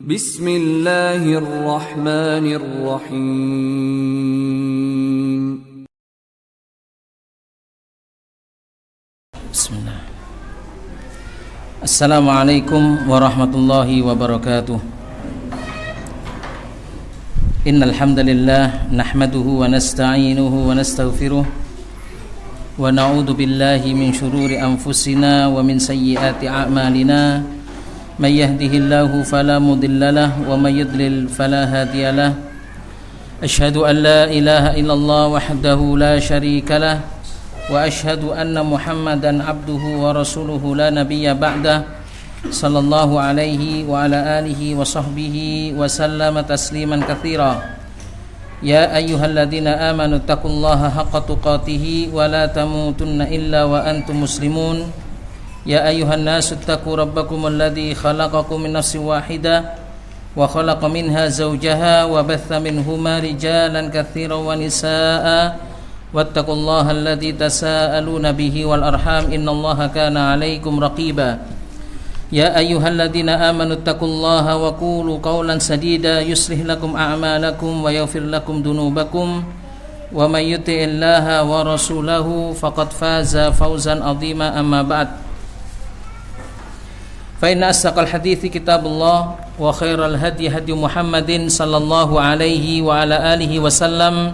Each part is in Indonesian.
Bismillahirrahmanirrahim. Bismillah. Assalamualaikum warahmatullahi wabarakatuh. Innal hamdalillah nahmaduhu wa nasta'inuhu wa nastaghfiruh wa na'udzu billahi min shururi anfusina wa min sayyiati a'malina. May yahdihillahu fala mudilla lahu wa may yudlil fala hadiya lahu. Asyhadu an la ilaha illallah wahdahu la syarika lahu wa asyhadu anna Muhammadan abduhu wa rasuluhu la nabiyya ba'dah. Sallallahu alaihi wa ala alihi wa sahbihi wa sallama tasliman katsira. Ya ayyuhalladzina amanu taqullaha haqqa tuqatih wa la tamutunna illa wa antum muslimun. Ya ayyuhan nasu taqu rabbakum alladzi khalaqakum min nafsin wahidah wa khalaqa minha zawjaha wa batha minhuma rijalan katsiran wa nisaa'a wattaqullaha alladzi tasaaluna bihi wal arham innallaha kana 'alaikum raqiba. Ya ayyuhalladzina amanu taqullaha wa qulu qawlan sadida yuslih lakum a'malakum wa yaghfir lakum dunubakum wa may yuti'illaha wa rasulahu faqad faza fawzan 'azima amma ba'd. Fa inna asdaqal hadithi kitabullah wa khairal hadi hadi Muhammadin sallallahu alaihi wa ala alihi wasallam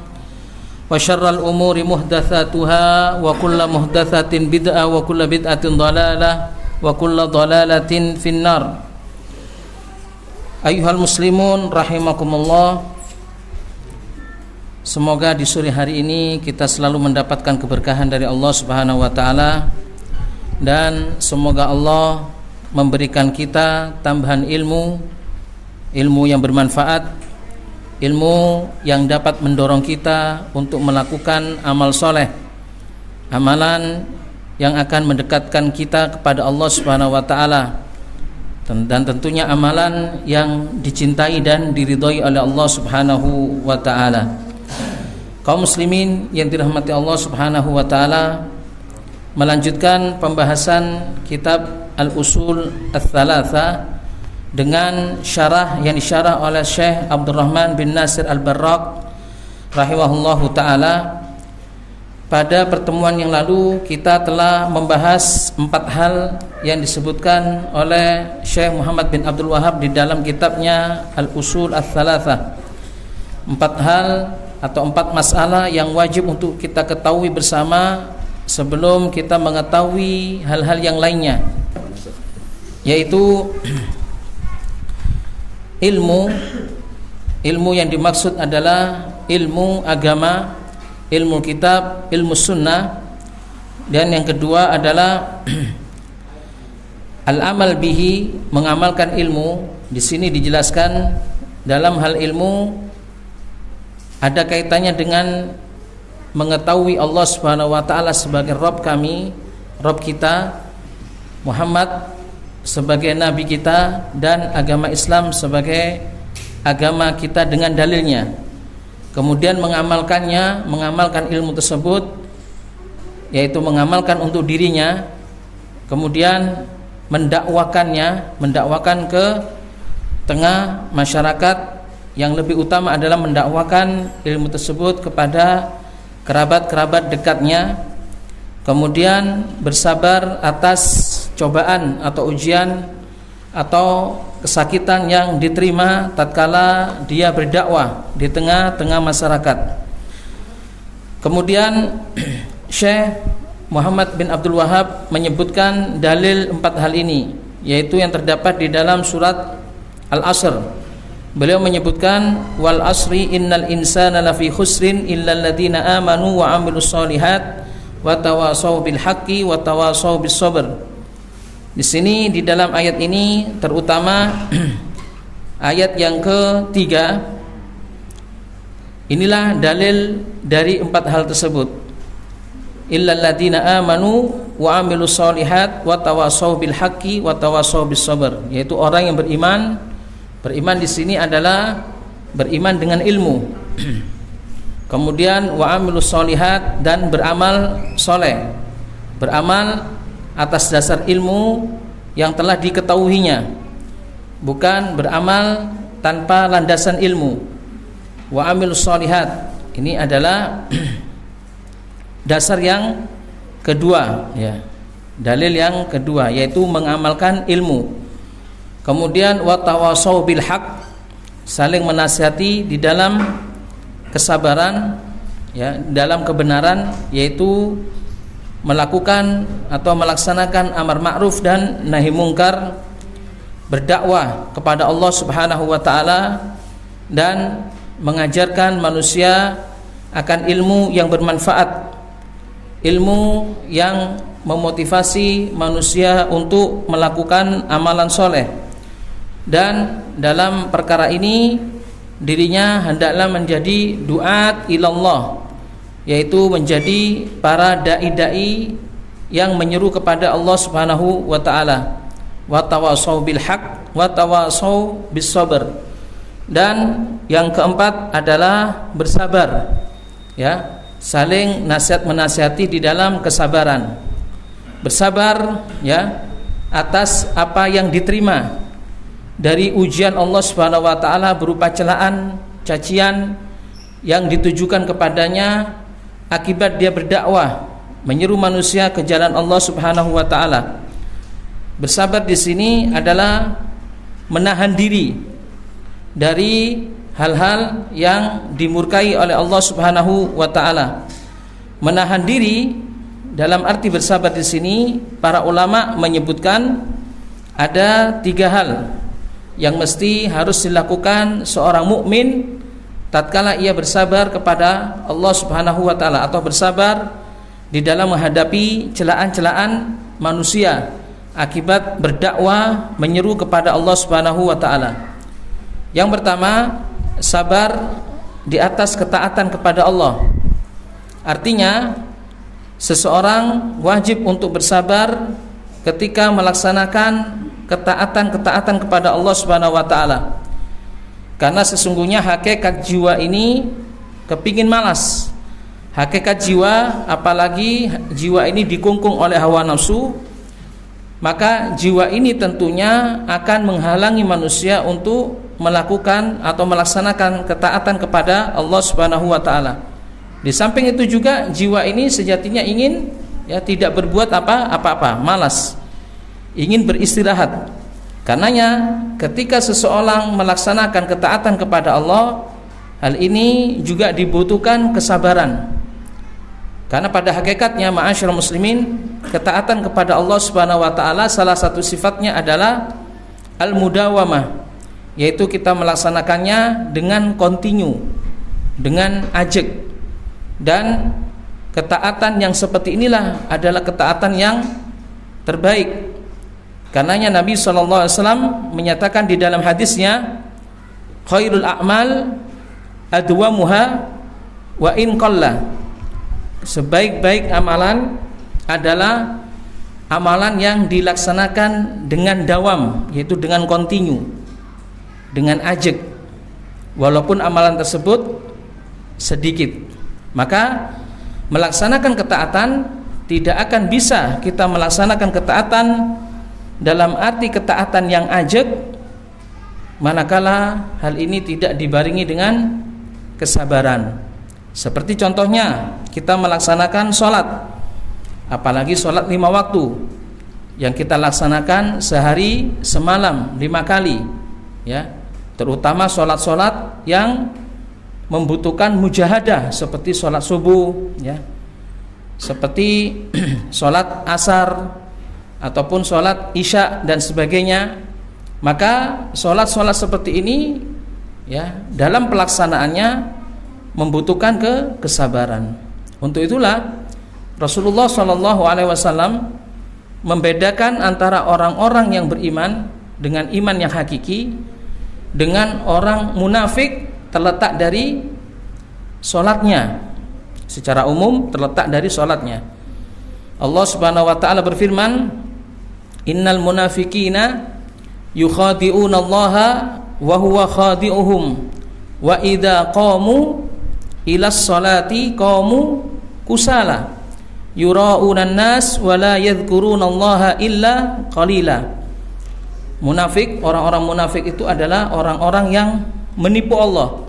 wa syarral umuri muhdatsatuha wa kullu muhdatsatin bid'ah wa kullu bid'atin dhalalah wa kullu dhalalatin finnar. Ayyuhal muslimun rahimakumullah. Semoga di sore hari ini kita selalu mendapatkan keberkahan dari Allah Subhanahu wa taala, dan semoga Allah memberikan kita tambahan ilmu yang bermanfaat, ilmu yang dapat mendorong kita untuk melakukan amal soleh, amalan yang akan mendekatkan kita kepada Allah Subhanahu wa taala, dan tentunya amalan yang dicintai dan diridhai oleh Allah Subhanahu wa taala. Kaum muslimin yang dirahmati Allah Subhanahu wa taala, melanjutkan pembahasan kitab Al-Usul Ats-Tsalatsa dengan syarah yang disyarah oleh Syekh Abdurrahman bin Nasir Al-Barraq rahimahullahu taala. Pada pertemuan yang lalu kita telah membahas 4 hal yang disebutkan oleh Syekh Muhammad bin Abdul Wahhab di dalam kitabnya Al-Usul Ats-Tsalatsa. 4 hal atau 4 masalah yang wajib untuk kita ketahui bersama sebelum kita mengetahui hal-hal yang lainnya, yaitu ilmu yang dimaksud adalah ilmu agama, ilmu kitab, ilmu sunnah. Dan yang kedua adalah al-amal bihi, mengamalkan ilmu. Di sini dijelaskan dalam hal ilmu ada kaitannya dengan mengetahui Allah Subhanahu wa taala sebagai Rabb kami, Rabb kita, Muhammad sebagai nabi kita, dan agama Islam sebagai agama kita dengan dalilnya. Kemudian mengamalkan ilmu tersebut, yaitu mengamalkan untuk dirinya, kemudian mendakwakan ke tengah masyarakat. Yang lebih utama adalah mendakwakan ilmu tersebut kepada kerabat-kerabat dekatnya, kemudian bersabar atas cobaan atau ujian atau kesakitan yang diterima tatkala dia berdakwah di tengah-tengah masyarakat. Kemudian Syekh Muhammad bin Abdul Wahhab menyebutkan dalil 4 hal ini, yaitu yang terdapat di dalam surat Al-Asr. Beliau menyebutkan wal asri innal insana lafi khusrin illal ladzina amanu wa amilus solihat wa tawassaw bil haqqi wa tawassaw bis sabr. Di sini di dalam ayat ini terutama ayat yang ketiga, inilah dalil dari 4 hal tersebut. Illal ladzina amanu wa amilus solihat wa tawassaw bil haqqi wa tawassaw bis sabr, yaitu orang yang beriman. Beriman di sini adalah beriman dengan ilmu. Kemudian wa amilus solihat, dan beramal soleh, beramal atas dasar ilmu yang telah diketahuinya. bukan beramal tanpa landasan ilmu. Wa amilus sholihat, ini adalah dasar yang kedua, ya. Dalil yang kedua yaitu mengamalkan ilmu. Kemudian wa tawasau bil haq, saling menasihati di dalam kesabaran, ya, dalam kebenaran, yaitu melakukan atau melaksanakan amar ma'ruf dan nahi mungkar, berdakwah kepada Allah Subhanahu wa taala dan mengajarkan manusia akan ilmu yang bermanfaat, ilmu yang memotivasi manusia untuk melakukan amalan soleh. Dan dalam perkara ini dirinya hendaklah menjadi duat ilallah, yaitu menjadi para dai-dai yang menyeru kepada Allah Subhanahu wa taala. Wa tawasau bil haq wa tawasau bis sabr. Dan yang keempat adalah bersabar, ya, saling nasihat menasihati di dalam kesabaran. Bersabar, ya, atas apa yang diterima dari ujian Allah Subhanahu wa taala berupa celaan, cacian yang ditujukan kepadanya akibat dia berdakwah, menyeru manusia ke jalan Allah Subhanahu wa taala. Bersabar di sini adalah menahan diri dari hal-hal yang dimurkai oleh Allah Subhanahu wa taala. Menahan diri dalam arti bersabar di sini para ulama menyebutkan ada 3 hal yang mesti harus dilakukan seorang mukmin tatkala ia bersabar kepada Allah Subhanahu wa taala atau bersabar di dalam menghadapi celaan-celaan manusia akibat berdakwah menyeru kepada Allah Subhanahu wa taala. Yang pertama, sabar di atas ketaatan kepada Allah. Artinya, seseorang wajib untuk bersabar ketika melaksanakan ketaatan kepada Allah Subhanahu wa taala. Karena sesungguhnya hakikat jiwa ini kepingin malas. Hakikat jiwa, apalagi jiwa ini dikungkung oleh hawa nafsu, maka jiwa ini tentunya akan menghalangi manusia untuk melakukan atau melaksanakan ketaatan kepada Allah Subhanahu wa taala. Di samping itu juga jiwa ini sejatinya ingin, ya, tidak berbuat apa-apa, malas, ingin beristirahat. Karenanya ketika seseorang melaksanakan ketaatan kepada Allah, hal ini juga dibutuhkan kesabaran. Karena pada hakikatnya ma'asyiral muslimin, ketaatan kepada Allah Subhanahu wa taala salah satu sifatnya adalah al-mudawamah, yaitu kita melaksanakannya dengan kontinu, dengan ajek. Dan ketaatan yang seperti inilah adalah ketaatan yang terbaik. Karenanya Nabi SAW menyatakan di dalam hadisnya, khairul a'mal adwamuha wa in qalla. Sebaik-baik amalan adalah amalan yang dilaksanakan dengan dawam, yaitu dengan kontinu, dengan ajek, walaupun amalan tersebut sedikit. Maka melaksanakan ketaatan tidak akan bisa kita melaksanakan ketaatan dalam arti ketaatan yang ajek manakala hal ini tidak dibarengi dengan kesabaran. Seperti contohnya kita melaksanakan sholat, apalagi sholat 5 waktu yang kita laksanakan sehari semalam 5 kali, ya, terutama sholat-sholat yang membutuhkan mujahadah seperti sholat subuh, ya, seperti sholat asar ataupun sholat isya dan sebagainya. Maka sholat-sholat seperti ini, ya, dalam pelaksanaannya membutuhkan kesabaran. Untuk itulah Rasulullah SAW membedakan antara orang-orang yang beriman dengan iman yang hakiki dengan orang munafik terletak dari sholatnya. Secara umum terletak dari sholatnya. Allah Subhanahu wa ta'ala berfirman, innal munafiqina yukhadi'una Allaha wa huwa khadi'uhum wa idza qamu ilas sholati qamu kusala yura'unan nas wa la yadhkuruna Allaha illa qalila. Munafik, orang-orang munafik itu adalah orang-orang yang menipu Allah,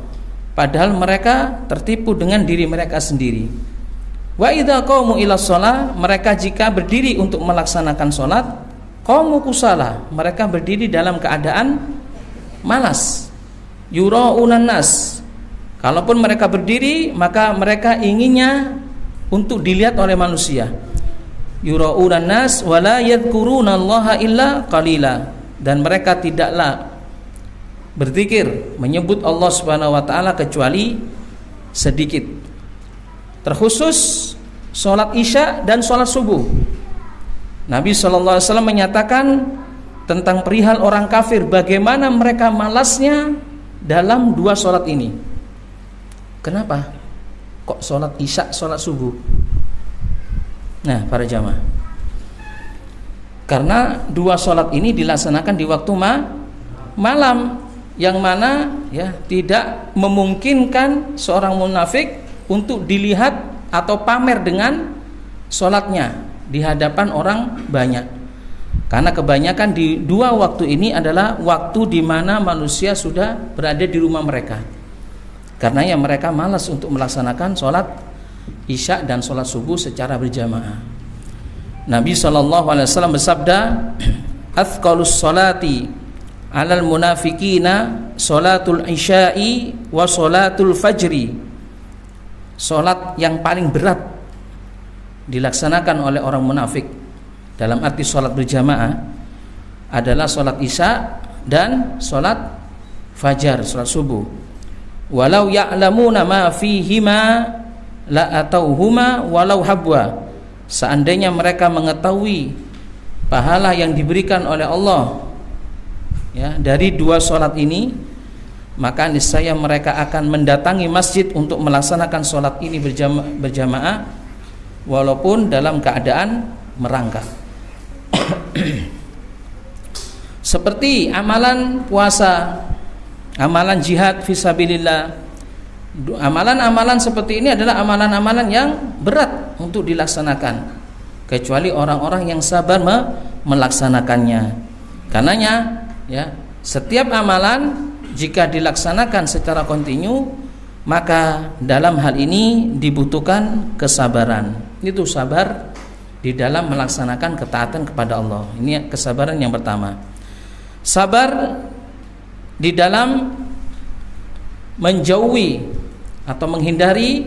padahal mereka tertipu dengan diri mereka sendiri. Wa idza qamu ila shalah, mereka jika berdiri untuk melaksanakan salat, qamu kusala, mereka berdiri dalam keadaan malas. Yura'unan nas, kalaupun mereka berdiri maka mereka inginnya untuk dilihat oleh manusia. Yura'unan nas wala yadhkurunallaha illa qalila, dan mereka tidaklah berzikir menyebut Allah Subhanahu wa taala kecuali sedikit. Terkhusus salat Isya dan salat subuh. Nabi sallallahu alaihi wasallam menyatakan tentang perihal orang kafir, bagaimana mereka malasnya dalam dua salat ini. Kenapa kok salat Isya, salat subuh? Nah, para jamaah, karena dua salat ini dilaksanakan di waktu malam, yang mana ya tidak memungkinkan seorang munafik untuk dilihat atau pamer dengan salatnya di hadapan orang banyak. Karena kebanyakan di dua waktu ini adalah waktu di mana manusia sudah berada di rumah mereka. Karena ya mereka malas untuk melaksanakan salat Isya dan salat subuh secara berjamaah. Nabi SAW bersabda, "Athqalus salati 'alal munafiqina salatul isya'i wa salatul fajri." Salat yang paling berat dilaksanakan oleh orang munafik dalam arti salat berjamaah adalah salat Isya dan salat fajar, salat subuh. Walau ya'lamuna ma fihima la atauhuma walau habwa. Seandainya mereka mengetahui pahala yang diberikan oleh Allah ya dari dua salat ini, maka niscaya mereka akan mendatangi masjid untuk melaksanakan salat ini berjamaah walaupun dalam keadaan merangkak. Seperti amalan puasa, amalan jihad fisabilillah. Amalan-amalan seperti ini adalah amalan-amalan yang berat untuk dilaksanakan, kecuali orang-orang yang sabar melaksanakannya. Karenanya ya, setiap amalan jika dilaksanakan secara kontinu, maka dalam hal ini dibutuhkan kesabaran. Itu sabar di dalam melaksanakan ketaatan kepada Allah. Ini kesabaran yang pertama. Sabar di dalam menjauhi atau menghindari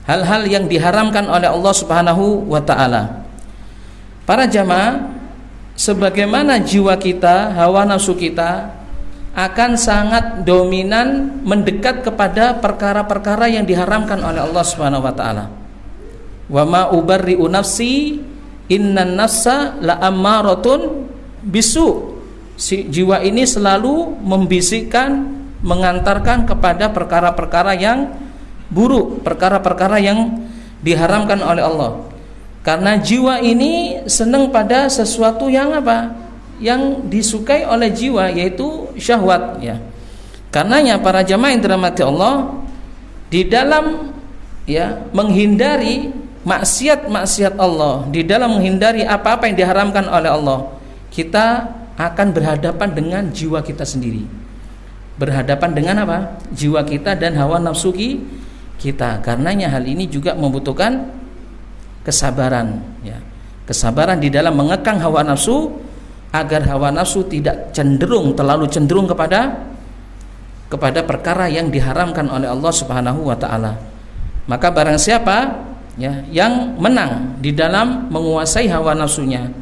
hal-hal yang diharamkan oleh Allah Subhanahu wa taala. Para jamaah, sebagaimana jiwa kita, hawa nafsu kita akan sangat dominan mendekat kepada perkara-perkara yang diharamkan oleh Allah Subhanahu wa taala. Wa ma ubarri'u nafsi innan nafsa la'ammaratun bisu. Si jiwa ini selalu membisikkan, mengantarkan kepada perkara-perkara yang buruk, perkara-perkara yang diharamkan oleh Allah. Karena jiwa ini senang pada sesuatu yang apa? Yang disukai oleh jiwa, yaitu syahwat ya. Karenanya para jamaah yang dirahmati Allah, di dalam ya menghindari maksiat-maksiat Allah, di dalam menghindari apa-apa yang diharamkan oleh Allah, kita akan berhadapan dengan jiwa kita sendiri. Berhadapan dengan apa? Jiwa kita dan hawa nafsu kita. Karenanya hal ini juga membutuhkan kesabaran ya. Kesabaran di dalam mengekang hawa nafsu agar hawa nafsu tidak terlalu cenderung kepada perkara yang diharamkan oleh Allah Subhanahu wa taala. Maka barang siapa ya yang menang di dalam menguasai hawa nafsunya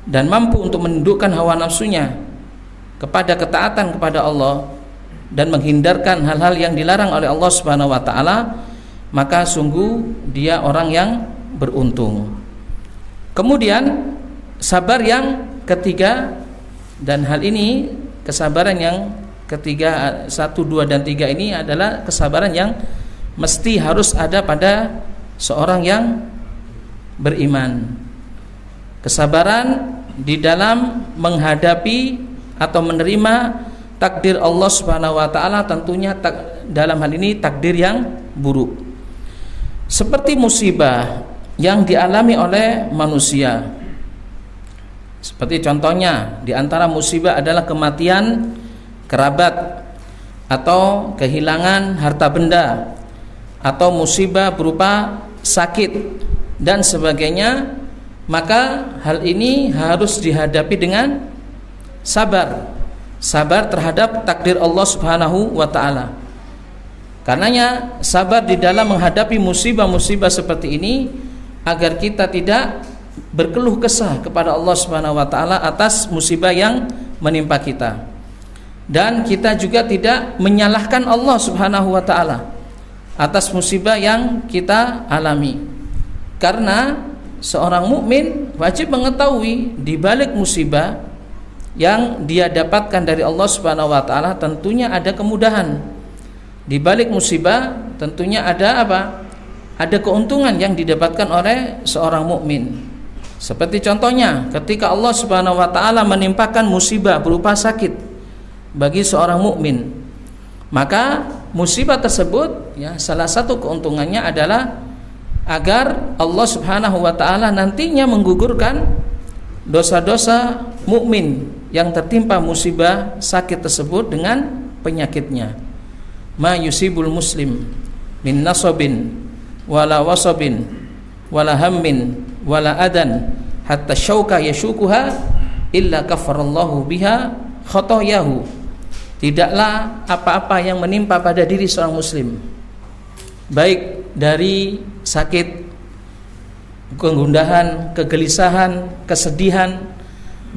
dan mampu untuk menundukkan hawa nafsunya kepada ketaatan kepada Allah dan menghindarkan hal-hal yang dilarang oleh Allah Subhanahu wa taala, maka sungguh dia orang yang beruntung. Kemudian sabar yang ketiga, dan hal ini kesabaran yang ketiga, 1, 2 dan 3 ini adalah kesabaran yang mesti harus ada pada seorang yang beriman. Kesabaran di dalam menghadapi atau menerima takdir Allah Subhanahu wa taala, tentunya dalam hal ini takdir yang buruk. Seperti musibah yang dialami oleh manusia. Seperti contohnya, di antara musibah adalah kematian kerabat, atau kehilangan harta benda, atau musibah berupa sakit dan sebagainya. Maka hal ini harus dihadapi dengan sabar terhadap takdir Allah Subhanahu wa ta'ala. Karenanya sabar di dalam menghadapi musibah-musibah seperti ini, agar kita tidak berkeluh kesah kepada Allah Subhanahu wa ta'ala atas musibah yang menimpa kita, dan kita juga tidak menyalahkan Allah Subhanahu wa ta'ala atas musibah yang kita alami. Karena seorang mukmin wajib mengetahui di balik musibah yang dia dapatkan dari Allah Subhanahu wa ta'ala tentunya ada kemudahan. Di balik musibah tentunya ada apa? Ada keuntungan yang didapatkan oleh seorang mukmin. Seperti contohnya ketika Allah Subhanahu wa ta'ala menimpakan musibah berupa sakit bagi seorang mukmin, maka musibah tersebut ya, salah satu keuntungannya adalah agar Allah Subhanahu wa ta'ala nantinya menggugurkan dosa-dosa mukmin yang tertimpa musibah sakit tersebut dengan penyakitnya. Ma yusibul muslim min nasabin wala wasabin wala hammin wala adan hatta syauka yashukuha illa kafarallahu biha khotoyahu. Tidaklah apa-apa yang menimpa pada diri seorang muslim, baik dari sakit, kegundahan, kegelisahan, kesedihan,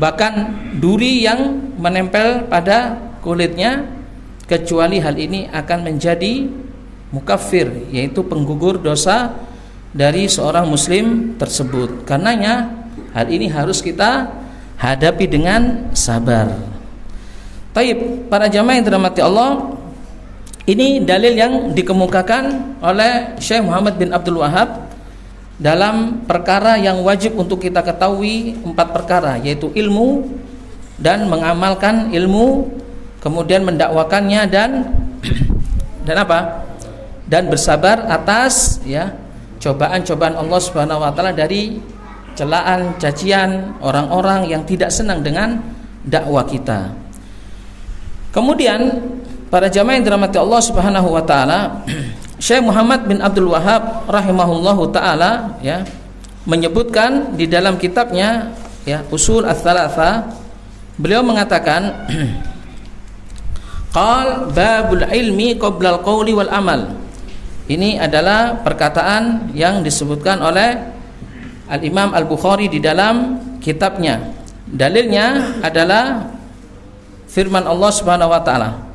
bahkan duri yang menempel pada kulitnya, kecuali hal ini akan menjadi mukaffir, yaitu penggugur dosa dari seorang muslim tersebut. Karenanya hal ini harus kita hadapi dengan sabar. Taib, para jamaah yang dirahmati Allah, ini dalil yang dikemukakan oleh Syekh Muhammad bin Abdul Wahab dalam perkara yang wajib untuk kita ketahui, 4 perkara, yaitu ilmu dan mengamalkan ilmu, kemudian mendakwakannya dan apa? Dan bersabar atas ya cobaan-cobaan Allah Subhanahu wa taala dari celaan, cacian orang-orang yang tidak senang dengan dakwah kita. Kemudian para jamaah yang dirahmati Allah Subhanahu wa taala, Syekh Muhammad bin Abdul Wahab rahimahullahu taala ya menyebutkan di dalam kitabnya ya Usul Ats-Tsalatsa, beliau mengatakan qal babul ilmi qabla al-qauli wal amal. Ini adalah perkataan yang disebutkan oleh Al-Imam Al-Bukhari di dalam kitabnya. Dalilnya adalah firman Allah Subhanahu wa taala.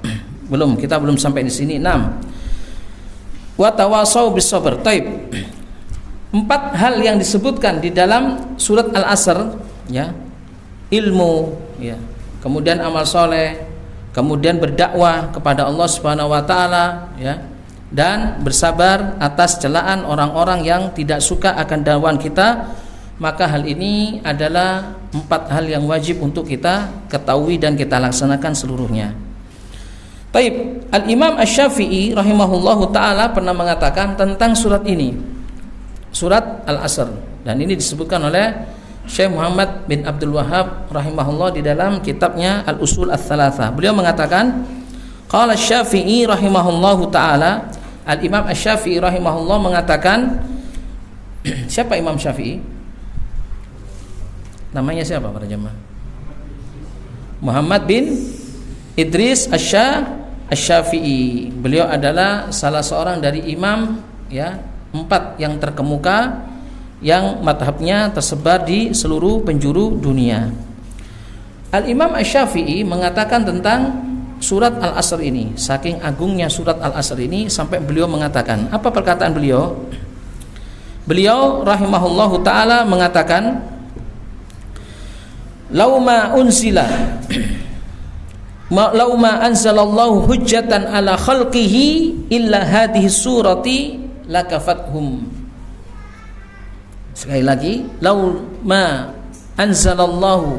Kita belum sampai di sini. 6. Wa tawasau bis sabr. Taib. 4 hal yang disebutkan di dalam surat Al-Asr ya. Ilmu ya. Kemudian amal soleh, kemudian berdakwah kepada Allah Subhanahu wa taala ya. Dan bersabar atas celaan orang-orang yang tidak suka akan dakwaan kita. Maka hal ini adalah 4 hal yang wajib untuk kita ketahui dan kita laksanakan seluruhnya. Taib, Al-Imam Asy-Syafi'i rahimahullahu ta'ala pernah mengatakan tentang surat ini, surat Al-Asr, dan ini disebutkan oleh Syekh Muhammad bin Abdul Wahab rahimahullah di dalam kitabnya Al-Usul Ats-Tsalatsa. Beliau mengatakan qala Asy-Syafi'i rahimahullahu ta'ala, Al-Imam Asy-Syafi'i rahimahullah mengatakan, siapa Imam Syafi'i? Namanya siapa para jemaah? Muhammad bin Idris Asy-Syafi'i. Beliau adalah salah seorang dari imam ya 4 yang terkemuka yang madhabnya tersebar di seluruh penjuru dunia. Al-Imam Asy-Syafi'i mengatakan tentang surat Al-Asr ini, saking agungnya surat Al-Asr ini sampai beliau mengatakan, apa perkataan beliau? Beliau rahimahullahu ta'ala mengatakan, lauma anzalallahu hujjatan ala khalqihi illa hadhihi surati lakafathum. Sekali lagi, lauma anzalallahu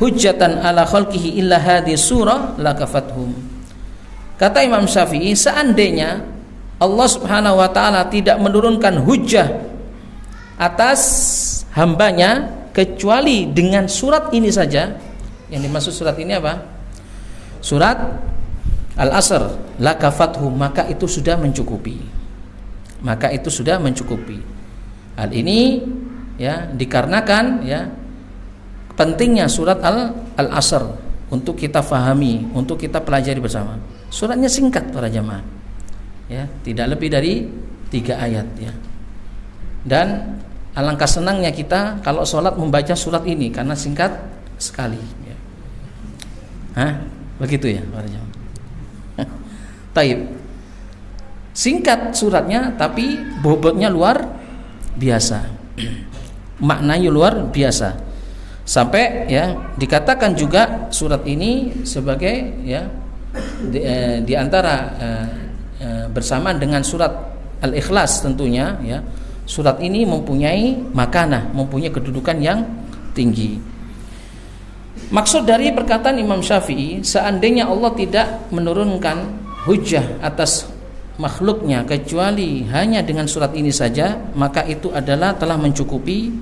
hujjatan ala khalqihi illa hadhihi surah lakafathum. Kata Imam Syafi'i, seandainya Allah Subhanahu wa taala tidak menurunkan hujjah atas hambanya, kecuali dengan surat ini saja. Yang dimaksud surat ini apa? Surat Al-Asr, lakafathu, maka itu sudah mencukupi. Maka itu sudah mencukupi. Hal ini ya dikarenakan ya pentingnya surat Al-Asr untuk kita fahami, untuk kita pelajari bersama. Suratnya singkat para jamaah. Ya, tidak lebih dari 3 ayat ya. Dan alangkah senangnya kita kalau sholat membaca surat ini karena singkat sekali ya. Begitu ya para jamaah. Taib. Singkat suratnya tapi bobotnya luar biasa. Maknanya luar biasa. Sampai ya dikatakan juga surat ini sebagai ya di antara bersamaan dengan surat Al-Ikhlas tentunya ya. Surat ini mempunyai makanah, mempunyai kedudukan yang tinggi. Maksud dari perkataan Imam Syafi'i, seandainya Allah tidak menurunkan hujjah atas makhluknya kecuali hanya dengan surat ini saja, maka itu adalah telah mencukupi.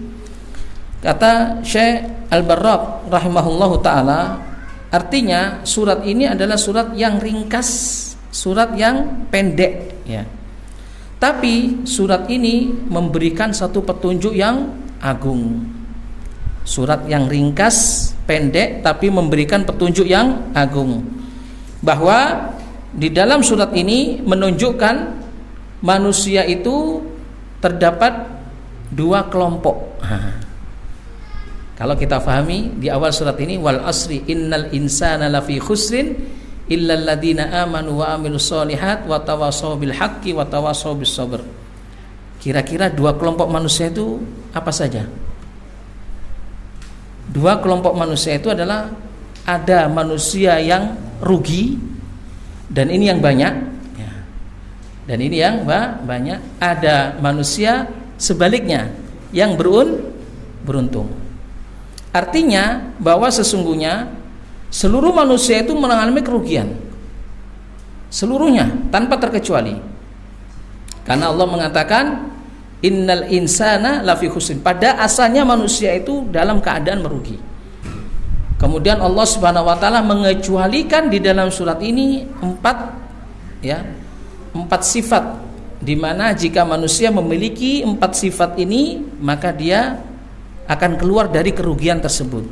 Kata Syekh Al-Barraq rahimahullahu taala, artinya surat ini adalah surat yang ringkas, surat yang pendek ya. Tapi surat ini memberikan satu petunjuk yang agung. Surat yang ringkas, pendek tapi memberikan petunjuk yang agung. Bahwa di dalam surat ini menunjukkan manusia itu terdapat 2 kelompok. Kalau kita pahami di awal surat ini, wal asri innal insana lafi khusrin illal ladzina amanu wa amilus solihat wa tawassaw bil haqqi wa tawassaw bis sabr. Kira-kira 2 kelompok manusia itu apa saja? 2 kelompok manusia itu adalah ada manusia yang rugi, dan ini yang banyak ya. Dan ini yang banyak. Ada manusia sebaliknya yang beruntung. Artinya bahwa sesungguhnya seluruh manusia itu mengalami kerugian, seluruhnya tanpa terkecuali. Karena Allah mengatakan innal insana lafi khusrin, pada asalnya manusia itu dalam keadaan merugi. Kemudian Allah Subhanahu wa taala mengecualikan di dalam surat ini 4 sifat, di mana jika manusia memiliki 4 sifat ini maka dia akan keluar dari kerugian tersebut.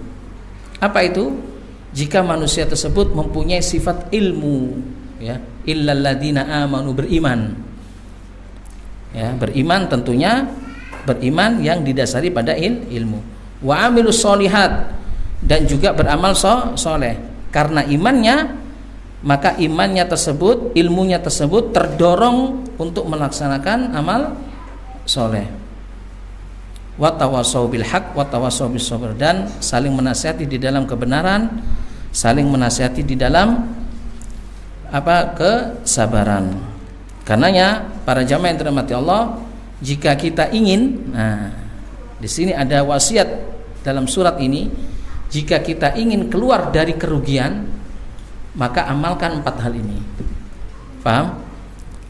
Apa itu? Jika manusia tersebut mempunyai sifat ilmu ya, illal ladzina amanu, beriman. Ya, beriman tentunya beriman yang didasari pada ilmu. Wa amilus solihat, dan juga beramal soleh. Karena imannya, maka imannya tersebut, ilmunya tersebut terdorong untuk melaksanakan amal soleh. Wa tawassaw bil haqq wa tawassaw bis sabr, dan saling menasihati di dalam kebenaran, saling menasihati di dalam kesabaran. Karenanya para jamaah yang dirahmati Allah, jika kita ingin, di sini ada wasiat dalam surat ini, jika kita ingin keluar dari kerugian, maka amalkan 4 hal ini. Paham?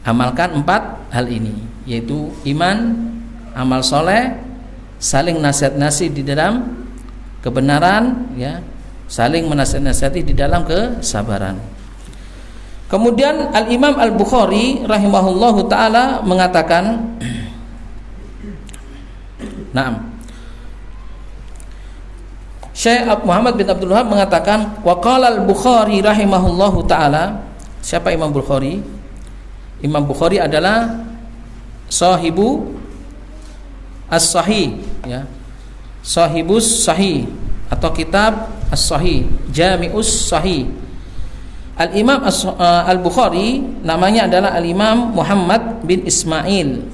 Amalkan 4 hal ini, yaitu iman, amal soleh, saling nasihat-nasihat di dalam kebenaran ya, saling menasihat-nasihati di dalam kesabaran. Kemudian Al-Imam Al-Bukhari rahimahullahu taala mengatakan, Syekh Muhammad bin Abdul Wahab mengatakan, wa qala Al-Bukhari rahimahullahu taala. Siapa Imam Bukhari? Imam Bukhari adalah sahibu As-Sahih ya. Sahibus Sahih atau kitab As-Sahih, Jami'us Sahih. Al-Imam Al-Bukhari namanya adalah Al-Imam Muhammad bin Ismail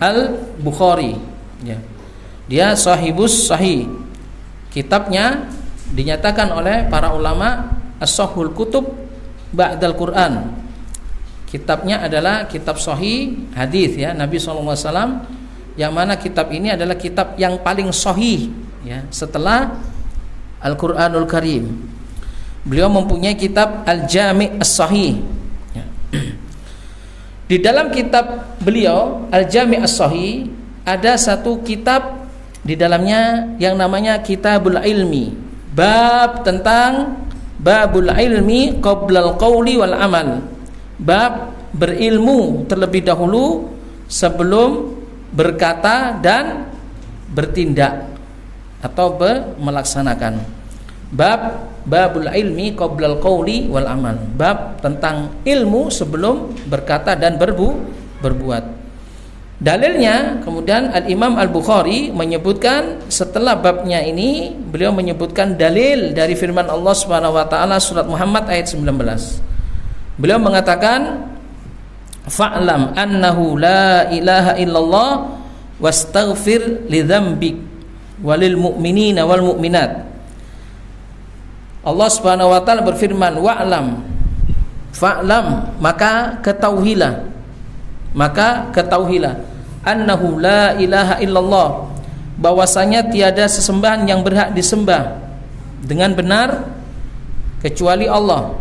Al-Bukhari ya. Dia Sahibus Sahih. Kitabnya dinyatakan oleh para ulama as-sahhul kutub ba'dal Quran. Kitabnya adalah kitab sahih hadis ya Nabi SAW, yang mana kitab ini adalah kitab yang paling sahih ya setelah Al-Qur'anul Karim. Beliau mempunyai kitab Al-Jami' As-Sahih ya. Di dalam kitab beliau Al-Jami' As-Sahih ada satu kitab di dalamnya yang namanya Kitabul Ilmi, bab tentang babul ilmi qoblal qawli wal amal, bab berilmu terlebih dahulu sebelum berkata dan bertindak atau melaksanakan. Babul ilmi qoblal qawli wal amal, bab tentang ilmu sebelum berkata dan berbuat. Dalilnya kemudian Al-Imam Al-Bukhari menyebutkan setelah babnya ini, beliau menyebutkan dalil dari firman Allah Subhanahu wa taala surat Muhammad ayat 19. Beliau mengatakan, fa'lam annahu la ilaha illallah wastaghfir li dzambik walil mu'minina wal mu'minat. Allah Subhanahu wa taala berfirman, wa'lam, fa'lam, maka ketahuilah annahu la ilaha illallah, bahwasanya tiada sesembahan yang berhak disembah dengan benar kecuali Allah.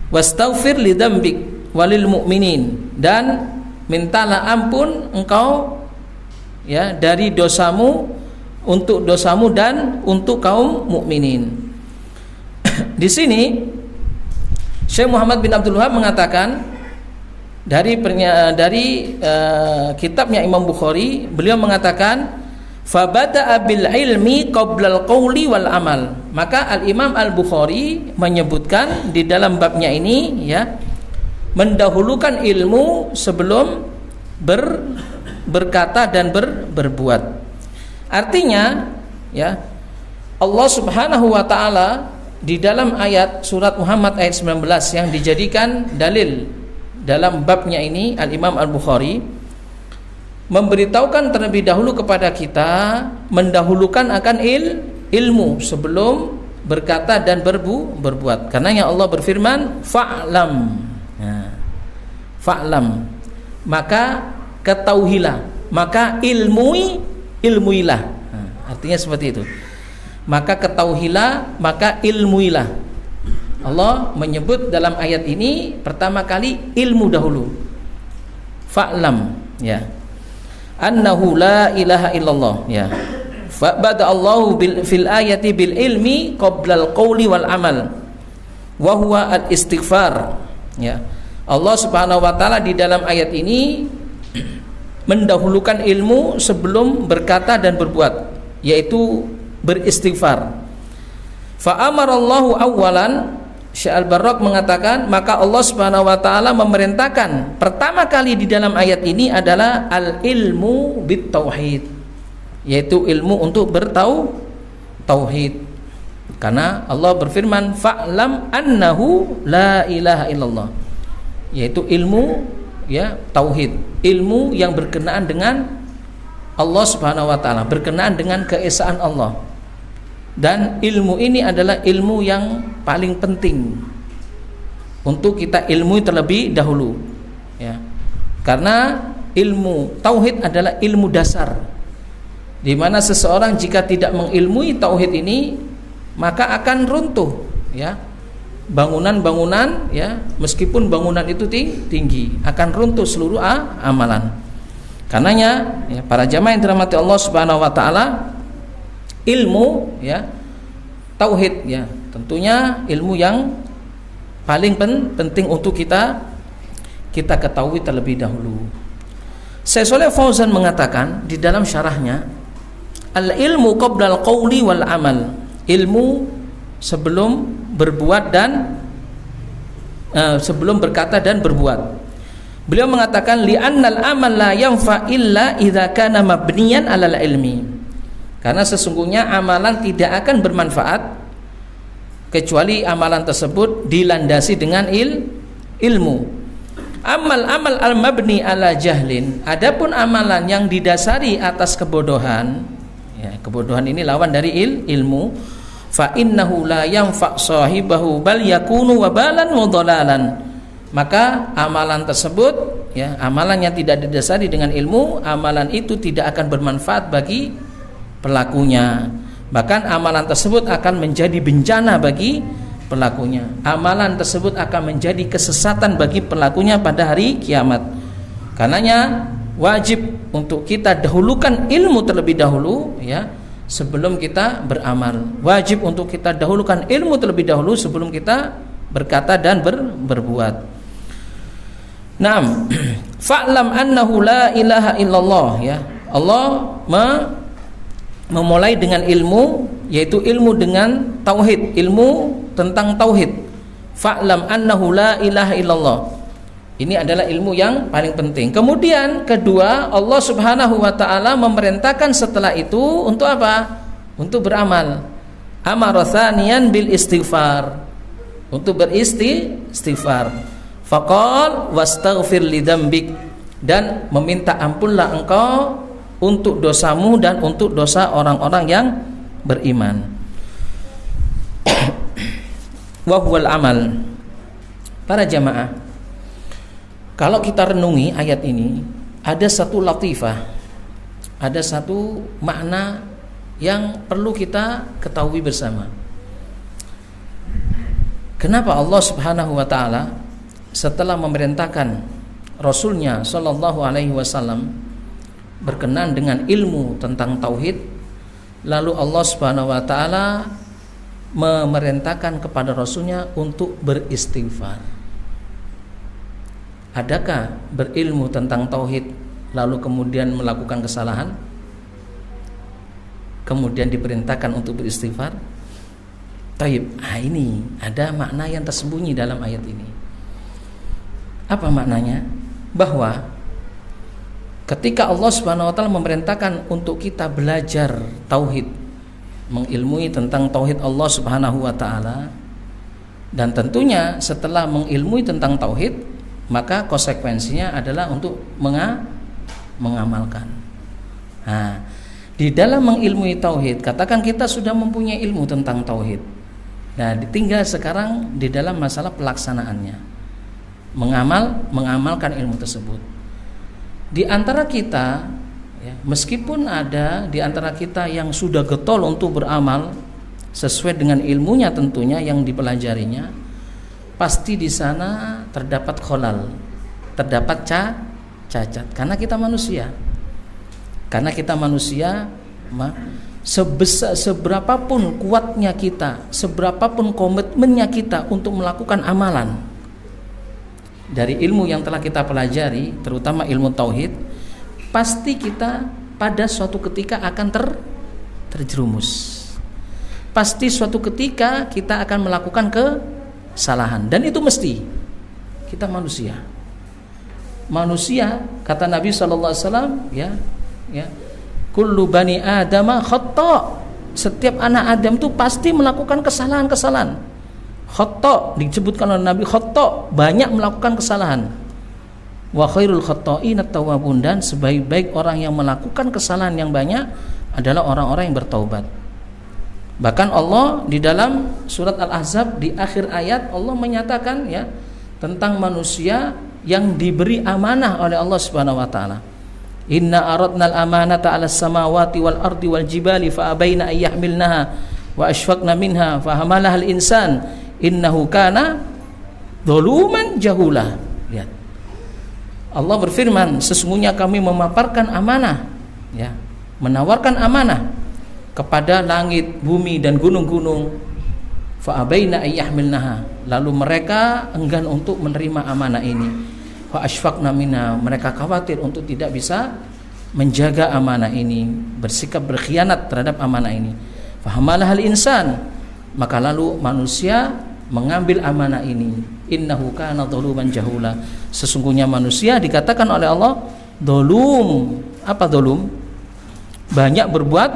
Wastaghfir li dzambik walil mu'minin, dan mintalah ampun engkau ya dari dosamu, untuk dosamu dan untuk kaum mukminin. Di sini Syekh Muhammad bin Abdul Wahab mengatakan dari kitabnya Imam Bukhari, beliau mengatakan fabada'a bil ilmi qoblal qawli wal amal. Maka Al-Imam Al-Bukhari menyebutkan di dalam babnya ini ya, mendahulukan ilmu sebelum berkata dan berbuat. Artinya ya, Allah Subhanahu wa taala di dalam ayat surat Muhammad ayat 19 yang dijadikan dalil dalam babnya ini, Al-Imam Al-Bukhari memberitahukan terlebih dahulu kepada kita, mendahulukan akan ilmu sebelum berkata dan berbuat. Karenanya Allah berfirman, fa'lam, ya, fa'lam, maka ketahuilah, maka ilmuilah. Nah, artinya seperti itu. Maka ketahuilah, maka ilmuilah. Allah menyebut dalam ayat ini pertama kali ilmu dahulu. Fa'lam, ya, annahu la ilaha illallah, ya. Fa'bada Allahu fil ayati bil ilmi qoblal qawli wal amal wa huwa al istighfar, ya. Allah Subhanahu wa taala di dalam ayat ini mendahulukan ilmu sebelum berkata dan berbuat, yaitu beristighfar. Fa amarallahu awwalan, Syekh Al-Barrak mengatakan, maka Allah Subhanahu wa taala memerintahkan pertama kali di dalam ayat ini adalah al-ilmu bit tauhid, yaitu ilmu untuk bertauhid. Karena Allah berfirman, fa'lam annahu la ilaha illallah, yaitu ilmu ya tauhid, ilmu yang berkenaan dengan Allah Subhanahu wa taala, berkenaan dengan keesaan Allah. Dan ilmu ini adalah ilmu yang paling penting untuk kita ilmui terlebih dahulu, ya. Karena ilmu tauhid adalah ilmu dasar, di mana seseorang jika tidak mengilmui tauhid ini, maka akan runtuh, ya, bangunan-bangunan, ya, meskipun bangunan itu tinggi, akan runtuh seluruh amalan. Karenanya, ya, para jamaah yang dirahmati Allah Subhanahu wa taala, ilmu, ya, tauhid, ya, tentunya ilmu yang paling penting untuk kita ketahui terlebih dahulu. Syekh Shalih Fauzan mengatakan di dalam syarahnya, al-ilmu qoblal qawli wal amal, ilmu sebelum berbuat dan sebelum berkata dan berbuat. Beliau mengatakan, li'annal amal la yanfa illa idza kana mabniyan 'alal ilmi. Karena sesungguhnya amalan tidak akan bermanfaat kecuali amalan tersebut dilandasi dengan ilmu. Amal al-mabni ala jahlin, adapun amalan yang didasari atas kebodohan, ya, kebodohan ini lawan dari ilmu, fa innahu la yanfa sahibahu bal yakunu wabalan wa dhalalan. Maka amalan tersebut, ya, amalan yang tidak didasari dengan ilmu, amalan itu tidak akan bermanfaat bagi pelakunya, bahkan amalan tersebut akan menjadi bencana bagi pelakunya. Amalan tersebut akan menjadi kesesatan bagi pelakunya pada hari kiamat. Karenanya wajib untuk kita dahulukan ilmu terlebih dahulu, ya, sebelum kita beramal. Wajib untuk kita dahulukan ilmu terlebih dahulu sebelum kita berkata dan berbuat. Naam. Fa'lam annahu la ilaha illallah, ya. Allah memulai dengan ilmu, yaitu ilmu dengan tauhid, ilmu tentang tauhid. Fa'lam annahu la ilaha illallah. Ini adalah ilmu yang paling penting. Kemudian kedua, Allah Subhanahu wa taala memerintahkan setelah itu untuk apa? Untuk beramal. Amara tsaniyan bil istighfar. Untuk beristighfar. Faqal wastaghfir lidzambik, dan meminta ampunlah engkau untuk dosamu dan untuk dosa orang-orang yang beriman. Wa huwal amal. Para jamaah, kalau kita renungi ayat ini, ada satu latifah, ada satu makna yang perlu kita ketahui bersama. Kenapa Allah Subhanahu wa taala setelah memerintahkan Rasulnya Shallallahu alaihi wasallam berkenan dengan ilmu tentang tauhid, lalu Allah Subhanahu wa taala memerintahkan kepada Rasulnya untuk beristighfar? Adakah berilmu tentang tauhid lalu kemudian melakukan kesalahan, kemudian diperintahkan untuk beristighfar? Taib, ini ada makna yang tersembunyi dalam ayat ini. Apa maknanya? Bahwa ketika Allah Subhanahu wa taala memerintahkan untuk kita belajar tauhid, mengilmui tentang tauhid Allah Subhanahu wa taala, dan tentunya setelah mengilmui tentang tauhid, maka konsekuensinya adalah untuk mengamalkan. Nah, di dalam mengilmui tauhid, katakan kita sudah mempunyai ilmu tentang tauhid. Nah, tinggal sekarang di dalam masalah pelaksanaannya, mengamalkan ilmu tersebut. Di antara kita, ya, meskipun ada di antara kita yang sudah getol untuk beramal sesuai dengan ilmunya tentunya yang dipelajarinya, pasti di sana terdapat kholal, terdapat cacat, karena kita manusia. Karena kita manusia, seberapapun kuatnya kita, seberapapun komitmennya kita untuk melakukan amalan dari ilmu yang telah kita pelajari, terutama ilmu tauhid, pasti kita pada suatu ketika akan terjerumus. Pasti suatu ketika kita akan melakukan kesalahan, dan itu mesti. Kita manusia, kata Nabi SAW, ya, kullu bani adama khata'. Setiap anak Adam itu pasti melakukan kesalahan-kesalahan. Khata' disebutkan oleh Nabi, khata' banyak melakukan kesalahan. Wa khairul khata'in at-tawwabun, dan sebaik-baik orang yang melakukan kesalahan yang banyak adalah orang-orang yang bertaubat. Bahkan Allah di dalam surat Al-Ahzab di akhir ayat Allah menyatakan, ya, tentang manusia yang diberi amanah oleh Allah Subhanahu wa taala. Inna aradnal amanata 'alas samawati wal ardi wal jibali fa abaina ay yahmilnaha wa ashfaqna minha fa hamalahal insan innahu kana zaluman jahula. Lihat. Allah berfirman, sesungguhnya kami memaparkan amanah, ya, menawarkan amanah kepada langit, bumi dan gunung-gunung. Fa abaina ay yahmilnaha, lalu mereka enggan untuk menerima amanah ini. Fa ashfaqna minha, mereka khawatir untuk tidak bisa menjaga amanah ini, bersikap berkhianat terhadap amanah ini. Fa hamalahal insan, maka lalu manusia mengambil amanah ini. Innahu kana zaluman jahula, sesungguhnya manusia dikatakan oleh Allah dzalum. Apa dzalum? Banyak berbuat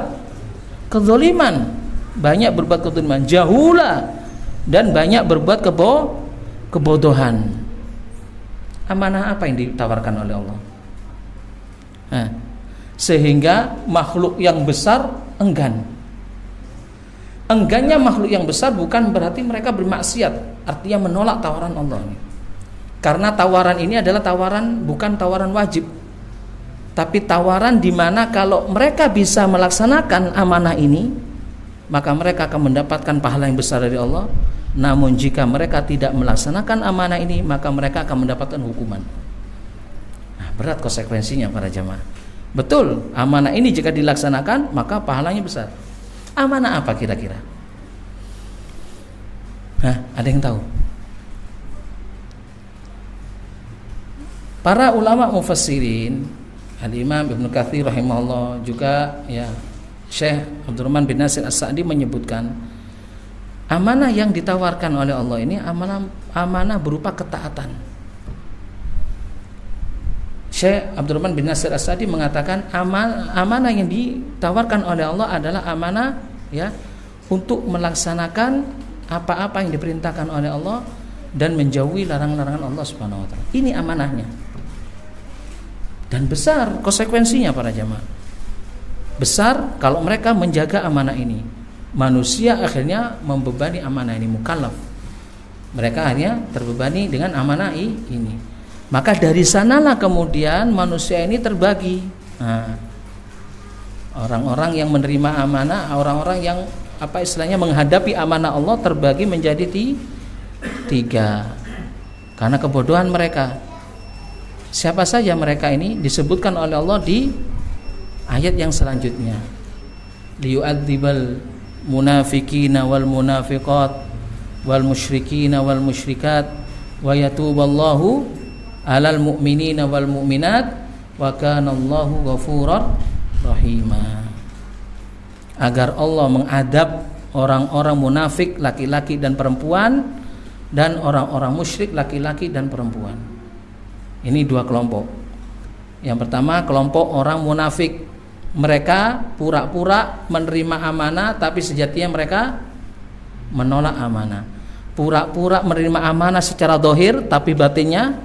kezaliman, banyak berbuat kezaliman, jahula, dan banyak berbuat kebodohan. Amanah apa yang ditawarkan oleh Allah? Sehingga makhluk yang besar enggan. Enggannya makhluk yang besar bukan berarti mereka bermaksiat, artinya menolak tawaran Allah. Karena tawaran ini adalah tawaran, bukan tawaran wajib, tapi tawaran di mana kalau mereka bisa melaksanakan amanah ini, maka mereka akan mendapatkan pahala yang besar dari Allah. Namun jika mereka tidak melaksanakan amanah ini, maka mereka akan mendapatkan hukuman. Nah, berat konsekuensinya para jamaah. Betul, amanah ini jika dilaksanakan maka pahalanya besar. Amanah apa kira-kira? Ada yang tahu? Para ulama mufassirin, Al-Imam Ibnu Katsir rahimahullah, juga ya Syekh Abdurrahman bin Nasir As-Sa'di menyebutkan amanah yang ditawarkan oleh Allah ini amanah berupa ketaatan. Syekh Abdurrahman bin Nasir As-Sa'di mengatakan amanah yang ditawarkan oleh Allah adalah amanah ya untuk melaksanakan apa-apa yang diperintahkan oleh Allah dan menjauhi larangan-larangan Allah Subhanahu wa taala. Ini amanahnya. Dan besar konsekuensinya para jamaah. Besar kalau mereka menjaga amanah ini. Manusia akhirnya membebani amanah ini, mukallaf. Mereka akhirnya terbebani dengan amanah ini. Maka dari sanalah kemudian manusia ini terbagi. Orang-orang yang menerima amanah, orang-orang yang menghadapi amanah Allah terbagi menjadi tiga. Karena kebodohan mereka. Siapa saja mereka ini disebutkan oleh Allah di ayat yang selanjutnya. Liyu'adzibal munafiqina wal munafiqat wal musyrikina wal musyrikat wa yatuballahu alal mu'minina wal mu'minat wa kanallahu ghafurar rahima. Agar Allah mengadab orang-orang munafik laki-laki dan perempuan dan orang-orang musyrik laki-laki dan perempuan. Ini dua kelompok. Yang pertama kelompok orang munafik. Mereka pura-pura menerima amanah tapi sejatinya mereka menolak amanah. Pura-pura menerima amanah secara zahir tapi batinnya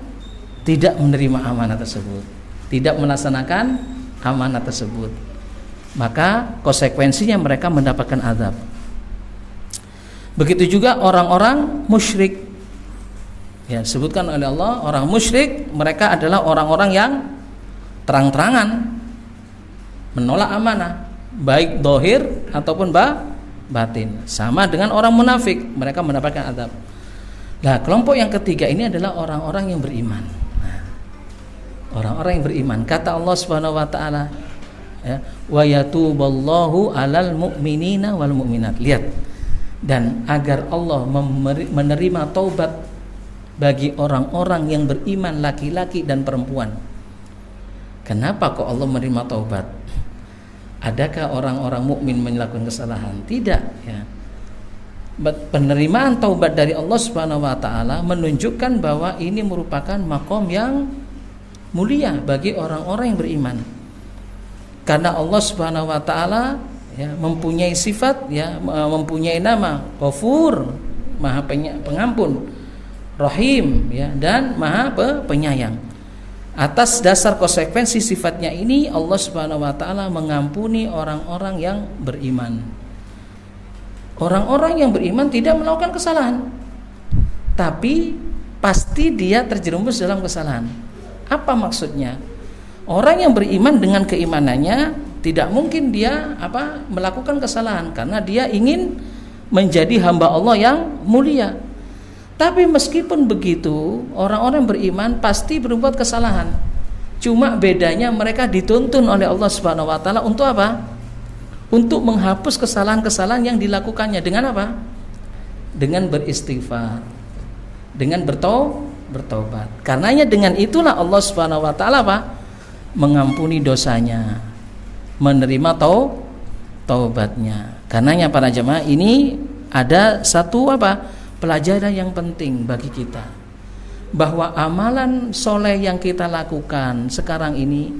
tidak menerima amanah tersebut, tidak melaksanakan amanah tersebut. Maka konsekuensinya mereka mendapatkan azab. Begitu juga orang-orang musyrik. Ya, disebutkan oleh Allah orang musyrik mereka adalah orang-orang yang terang-terangan menolak amanah, baik zahir ataupun batin. Sama dengan orang munafik, mereka mendapatkan azab. Nah, kelompok yang ketiga ini adalah orang-orang yang beriman. Orang-orang yang beriman. Kata Allah Subhanahu wa taala, ya, wa yatuballahu alal mu'minina wal mu'minat. Lihat. Dan agar Allah menerima taubat bagi orang-orang yang beriman laki-laki dan perempuan. Kenapa kok Allah menerima taubat? Adakah orang-orang mukmin melakukan kesalahan? Tidak, ya. Penerimaan taubat dari Allah Subhanahu wa taala menunjukkan bahwa ini merupakan makom yang mulia bagi orang-orang yang beriman. Karena Allah Subhanahu wa taala ya mempunyai sifat, ya mempunyai nama Ghafur, Maha Pengampun, Rahim, ya, dan Maha Penyayang. Atas dasar konsekuensi sifatnya ini Allah Subhanahu wa taala mengampuni orang-orang yang beriman. Orang-orang yang beriman tidak melakukan kesalahan, tapi pasti dia terjerumus dalam kesalahan. Apa maksudnya? Orang yang beriman dengan keimanannya tidak mungkin dia melakukan kesalahan karena dia ingin menjadi hamba Allah yang mulia. Tapi meskipun begitu, orang-orang beriman pasti berbuat kesalahan. Cuma bedanya mereka dituntun oleh Allah Subhanahu wa taala untuk apa? Untuk menghapus kesalahan-kesalahan yang dilakukannya dengan apa? Dengan beristighfar, dengan bertobat. Karenanya dengan itulah Allah Subhanahu wa taala mengampuni dosanya, menerima taubatnya. Karenanya para jemaah ini ada satu pelajaran yang penting bagi kita, bahwa amalan soleh yang kita lakukan sekarang ini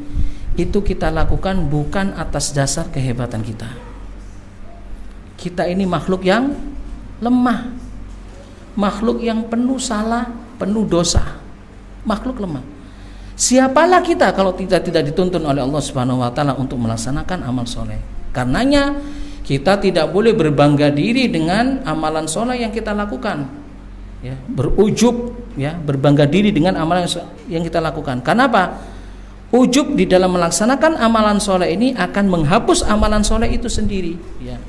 itu kita lakukan bukan atas dasar kehebatan kita. Kita ini makhluk yang lemah, makhluk yang penuh salah, penuh dosa, makhluk lemah. Siapalah kita kalau tidak dituntun oleh Allah Subhanahu wa taala untuk melaksanakan amal soleh. Karenanya kita tidak boleh berbangga diri dengan amalan soleh yang kita lakukan, ya, berujub, ya, berbangga diri dengan amalan yang kita lakukan. Kenapa? Ujub di dalam melaksanakan amalan soleh ini akan menghapus amalan soleh itu sendiri. Ya.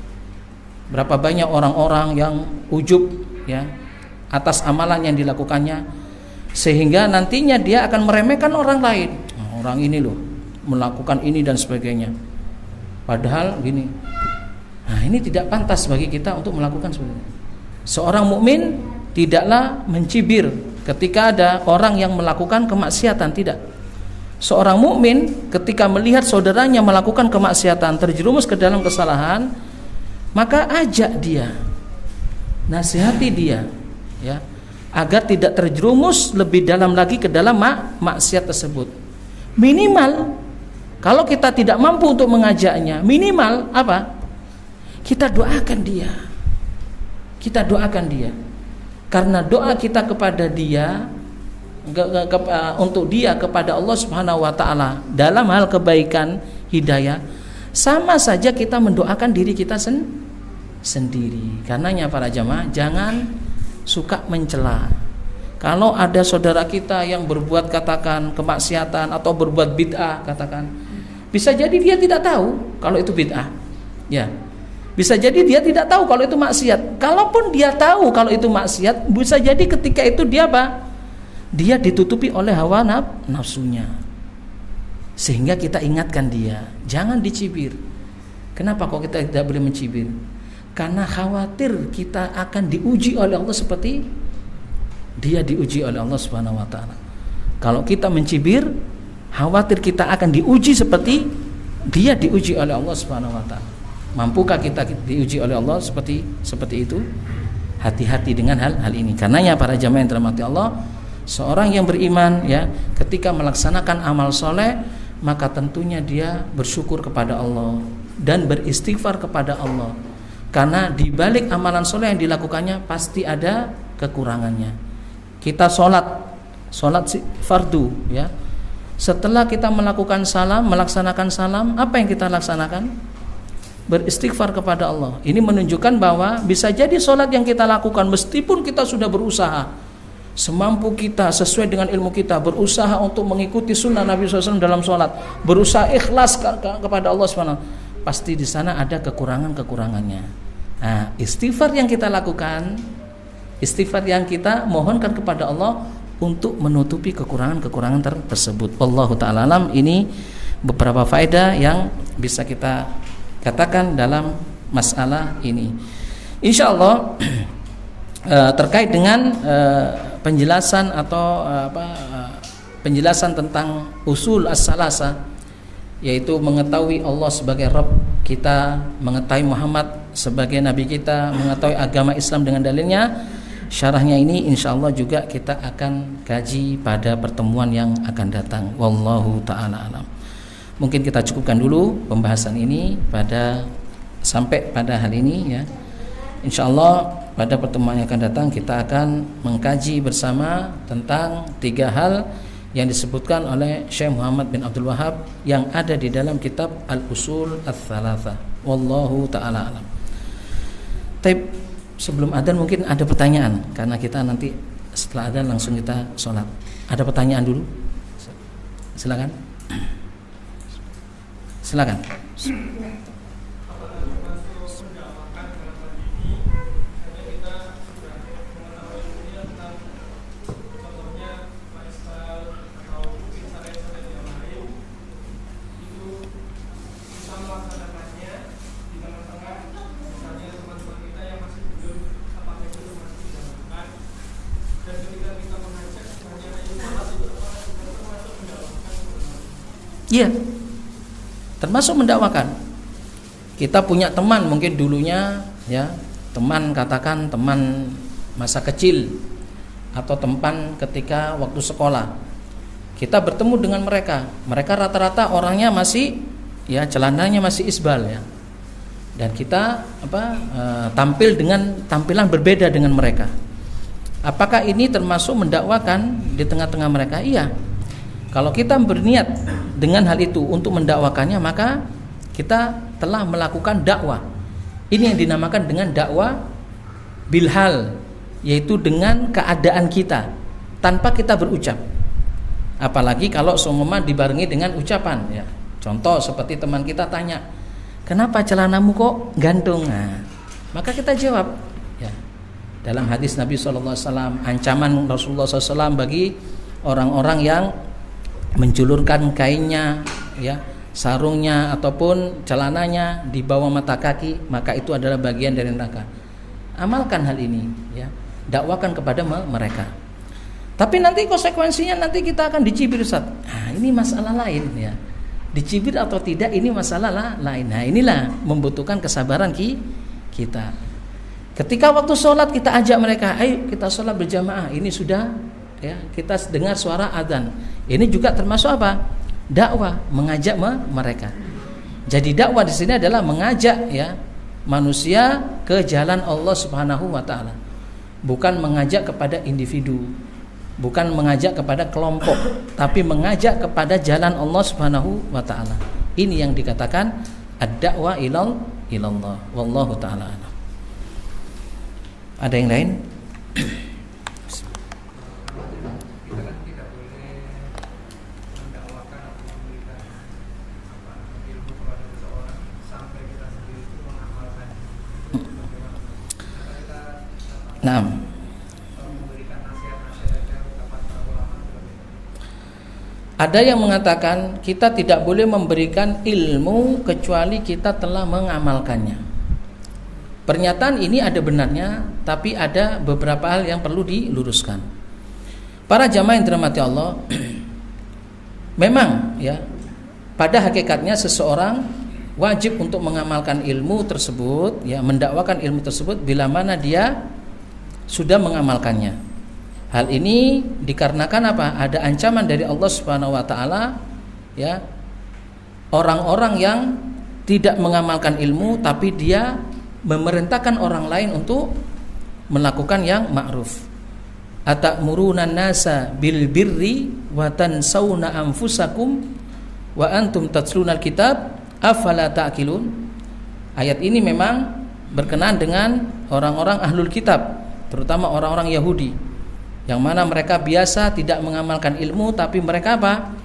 Berapa banyak orang-orang yang ujub, ya, atas amalan yang dilakukannya, sehingga nantinya dia akan meremehkan orang lain. orang ini loh melakukan ini dan sebagainya. Padahal gini. Nah, ini tidak pantas bagi kita untuk melakukan seperti itu. Seorang mukmin tidaklah mencibir ketika ada orang yang melakukan kemaksiatan, tidak. Seorang mukmin ketika melihat saudaranya melakukan kemaksiatan, terjerumus ke dalam kesalahan, maka ajak dia, nasihati dia, ya, agar tidak terjerumus lebih dalam lagi ke dalam maksiat tersebut. Minimal kalau kita tidak mampu untuk mengajaknya, minimal apa? Kita doakan dia. Kita doakan dia. Karena doa kita kepada dia untuk dia kepada Allah Subhanahu wa taala dalam hal kebaikan, hidayah, sama saja kita mendoakan diri kita sendiri. Karenanya para jamaah, jangan suka mencela. Kalau ada saudara kita yang berbuat katakan kemaksiatan atau berbuat bid'ah, katakan, bisa jadi dia tidak tahu kalau itu bid'ah. Ya. Bisa jadi dia tidak tahu kalau itu maksiat. Kalaupun dia tahu kalau itu maksiat, bisa jadi ketika itu dia apa? Dia ditutupi oleh hawa nafsunya. Sehingga kita ingatkan dia, jangan dicibir. Kenapa kok kita tidak boleh mencibir? Karena khawatir kita akan diuji oleh Allah seperti dia diuji oleh Allah Subhanahu wa taala. Kalau kita mencibir, khawatir kita akan diuji seperti dia diuji oleh Allah Subhanahu wa taala. Mampukah kita diuji oleh Allah seperti itu? Hati-hati dengan hal ini. Karenanya para jamaah yang dirahmati Allah, seorang yang beriman ya, ketika melaksanakan amal soleh, maka tentunya dia bersyukur kepada Allah dan beristighfar kepada Allah. Karena di balik amalan soleh yang dilakukannya pasti ada kekurangannya. Kita sholat fardu ya. Setelah kita melaksanakan salam, apa yang kita laksanakan? Beristighfar kepada Allah. Ini menunjukkan bahwa bisa jadi sholat yang kita lakukan, meskipun kita sudah berusaha semampu kita, sesuai dengan ilmu kita, berusaha untuk mengikuti sunnah Nabi SAW dalam sholat, berusaha ikhlas kepada Allah SWT, pasti di sana ada kekurangannya. Nah, istighfar yang kita lakukan, istighfar yang kita mohonkan kepada Allah untuk menutupi kekurangan tersebut. Wallahu ta'ala alam. Ini beberapa faedah yang bisa kita katakan dalam masalah ini. Insya Allah terkait dengan penjelasan atau penjelasan tentang usul as-salasa, yaitu mengetahui Allah sebagai Rabb kita, mengetahui Muhammad sebagai Nabi kita, mengetahui agama Islam dengan dalilnya. Syarahnya ini insya Allah juga kita akan kaji pada pertemuan yang akan datang. Wallahu ta'ala alam. Mungkin kita cukupkan dulu pembahasan ini sampai pada hal ini ya. Insyaallah pada pertemuan yang akan datang kita akan mengkaji bersama tentang 3 hal yang disebutkan oleh Syekh Muhammad bin Abdul Wahhab yang ada di dalam kitab Al-Usul Ats-Tsalatsah. Wallahu ta'ala alam. Tapi sebelum adzan mungkin ada pertanyaan, karena kita nanti setelah adzan langsung kita sholat. Ada pertanyaan dulu? Silakan. Silakan. Iya, termasuk mendakwakan. Kita punya teman mungkin dulunya ya, teman katakan teman masa kecil atau teman ketika waktu sekolah. Kita bertemu dengan mereka. Mereka rata-rata orangnya masih ya, celananya masih isbal ya. Dan kita tampil dengan tampilan berbeda dengan mereka. Apakah ini termasuk mendakwakan di tengah-tengah mereka? Iya. Kalau kita berniat dengan hal itu untuk mendakwakannya, maka kita telah melakukan dakwah. Ini yang dinamakan dengan dakwah bilhal, yaitu dengan keadaan kita tanpa kita berucap. Apalagi kalau seumpama dibarengi dengan ucapan ya. Contoh seperti teman kita tanya, "Kenapa celanamu kok gantung?" Nah, maka kita jawab ya. Dalam hadis Nabi SAW, ancaman Rasulullah SAW bagi orang-orang yang menjulurkan kainnya, ya, sarungnya ataupun celananya di bawah mata kaki, maka itu adalah bagian dari neraka. Amalkan hal ini, ya, dakwakan kepada mereka. Tapi nanti konsekuensinya nanti kita akan dicibir, Ustaz. Nah, ini masalah lain, ya. Dicibir atau tidak ini masalah lain. Nah, inilah membutuhkan kesabaran kita. Ketika waktu sholat kita ajak mereka, ayo kita sholat berjamaah. Ini sudah, ya, kita dengar suara adzan. Ini juga termasuk apa? Dakwah, mengajak mereka. Jadi dakwah di sini adalah mengajak, ya, manusia ke jalan Allah Subhanahu wa taala. Bukan mengajak kepada individu, bukan mengajak kepada kelompok, tapi mengajak kepada jalan Allah Subhanahu wa taala. Ini yang dikatakan ad-da'wah ilallah. Wallahu taala a'lam. Ada yang lain? Nah, ada yang mengatakan kita tidak boleh memberikan ilmu kecuali kita telah mengamalkannya. Pernyataan ini ada benarnya, tapi ada beberapa hal yang perlu diluruskan. Para jamaah yang dirahmati Allah, memang, ya, pada hakikatnya seseorang wajib untuk mengamalkan ilmu tersebut, ya, mendakwakan ilmu tersebut bila mana dia sudah mengamalkannya. Hal ini dikarenakan apa? Ada ancaman dari Allah Subhanahu wa taala, ya, orang-orang yang tidak mengamalkan ilmu tapi dia memerintahkan orang lain untuk melakukan yang ma'ruf. Atamuruna nasa bil birri wa tansawna anfusakum wa antum tatlunal kitab afala ta'qilun. Ayat ini memang berkenaan dengan orang-orang ahlul kitab, terutama orang-orang Yahudi, yang mana mereka biasa tidak mengamalkan ilmu, tapi mereka apa?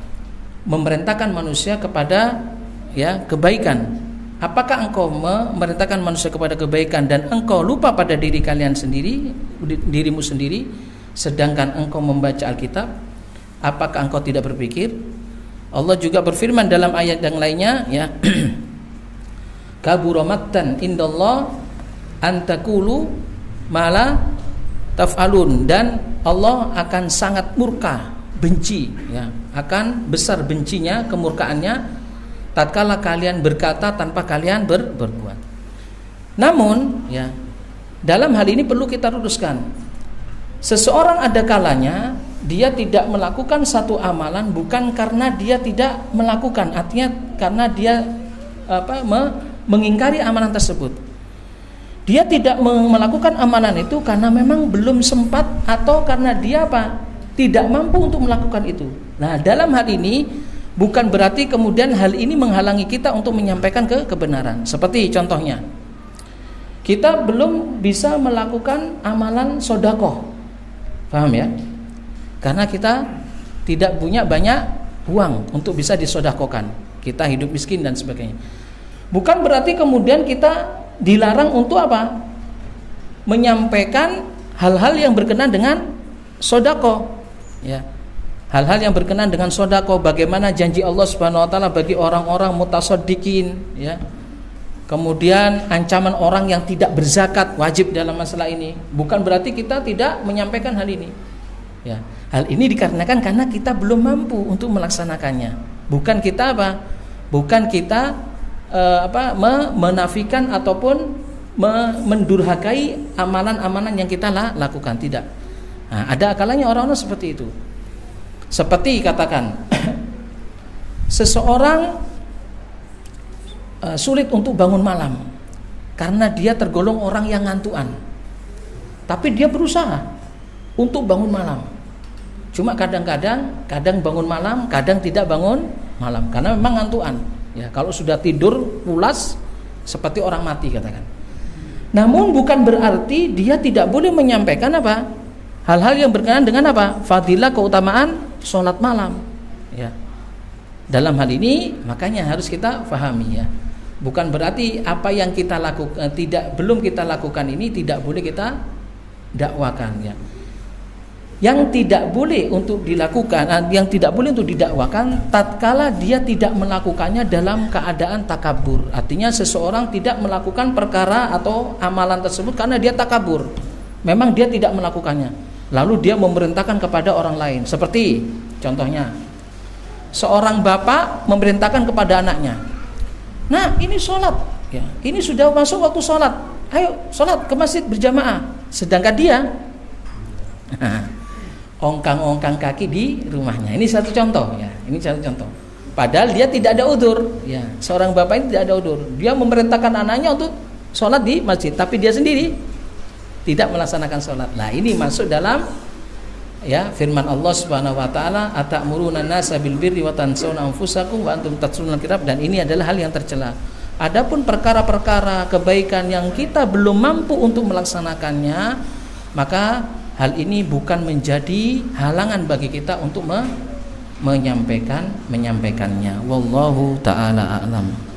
Memerintahkan manusia kepada, ya, kebaikan. Apakah engkau memerintahkan manusia kepada kebaikan dan engkau lupa pada diri kalian sendiri, dirimu sendiri, sedangkan engkau membaca Alkitab? Apakah engkau tidak berpikir? Allah juga berfirman dalam ayat yang lainnya, ya, kabura maqtan indallah an taqulu ma la taf'alun, dan Allah akan sangat murka, benci, ya, akan besar bencinya, kemurkaannya tatkala kalian berkata tanpa kalian berbuat. Namun, ya, dalam hal ini perlu kita luruskan. Seseorang ada kalanya dia tidak melakukan satu amalan bukan karena dia tidak melakukan, artinya karena dia mengingkari amalan tersebut. Dia tidak melakukan amalan itu karena memang belum sempat atau karena dia apa? Tidak mampu untuk melakukan itu. Nah, dalam hal ini bukan berarti kemudian hal ini menghalangi kita untuk menyampaikan kebenaran. Seperti contohnya, kita belum bisa melakukan amalan sedekah. Paham, ya? Karena kita tidak punya banyak uang untuk bisa disedekahkan. Kita hidup miskin dan sebagainya. Bukan berarti kemudian kita dilarang untuk apa? Menyampaikan hal-hal yang berkenaan dengan sedekah, ya. Hal-hal yang berkenaan dengan sedekah, bagaimana janji Allah Subhanahu wa taala bagi orang-orang mutasaddiqin, ya. Kemudian ancaman orang yang tidak berzakat wajib dalam masalah ini. Bukan berarti kita tidak menyampaikan hal ini, ya. Hal ini dikarenakan karena kita belum mampu untuk melaksanakannya. Bukan kita apa? Bukan kita menafikan ataupun mendurhakai amalan-amalan yang kita lakukan, tidak. Nah, ada kalanya orang-orang seperti itu. Seperti katakan seseorang sulit untuk bangun malam karena dia tergolong orang yang ngantuan, tapi dia berusaha untuk bangun malam. Cuma kadang bangun malam, kadang tidak bangun malam karena memang ngantuan. Ya, kalau sudah tidur pulas seperti orang mati, katakan. Namun bukan berarti dia tidak boleh menyampaikan apa? Hal-hal yang berkenaan dengan apa? Fadilah, keutamaan sholat malam, ya. Dalam hal ini makanya harus kita pahami, ya. Bukan berarti apa yang kita lakukan belum kita lakukan ini tidak boleh kita dakwakan, ya. Yang tidak boleh untuk dilakukan, yang tidak boleh untuk didakwakan tatkala dia tidak melakukannya dalam keadaan takabur. Artinya seseorang tidak melakukan perkara atau amalan tersebut karena dia takabur. Memang dia tidak melakukannya. Lalu dia memerintahkan kepada orang lain. Seperti contohnya, seorang bapak memerintahkan kepada anaknya, "Nah, ini sholat, ya, ini sudah masuk waktu sholat. Ayo sholat ke masjid berjamaah." Sedangkan dia ongkang-ongkang kaki di rumahnya. Ini satu contoh, ya. Ini satu contoh. Padahal dia tidak ada udzur, ya. Seorang bapak ini tidak ada udzur. Dia memerintahkan anaknya untuk sholat di masjid, tapi dia sendiri tidak melaksanakan sholat. Nah, ini masuk dalam ya firman Allah Subhanahu wa taala, "Atamuruna an-nasa bil birri wa tansawna anfusakum wa antum tatluna al-kitab." Dan ini adalah hal yang tercela. Adapun perkara-perkara kebaikan yang kita belum mampu untuk melaksanakannya, maka hal ini bukan menjadi halangan bagi kita untuk menyampaikannya. Wallahu taala a'lam.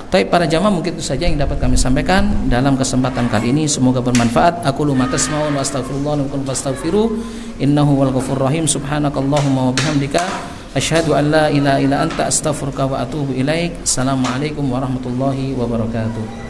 Baik para jamaah, mungkin itu saja yang dapat kami sampaikan dalam kesempatan kali ini. Semoga bermanfaat. Aqulu ma tasma'un wa astaghfirullah lakum fastaghfiru innahu wal ghafurur rahim. Subhanakallahumma wa bihamdika asyhadu an la ilaha illa anta astaghfiruka wa atubu ilaik. Assalamualaikum warahmatullahi wabarakatuh.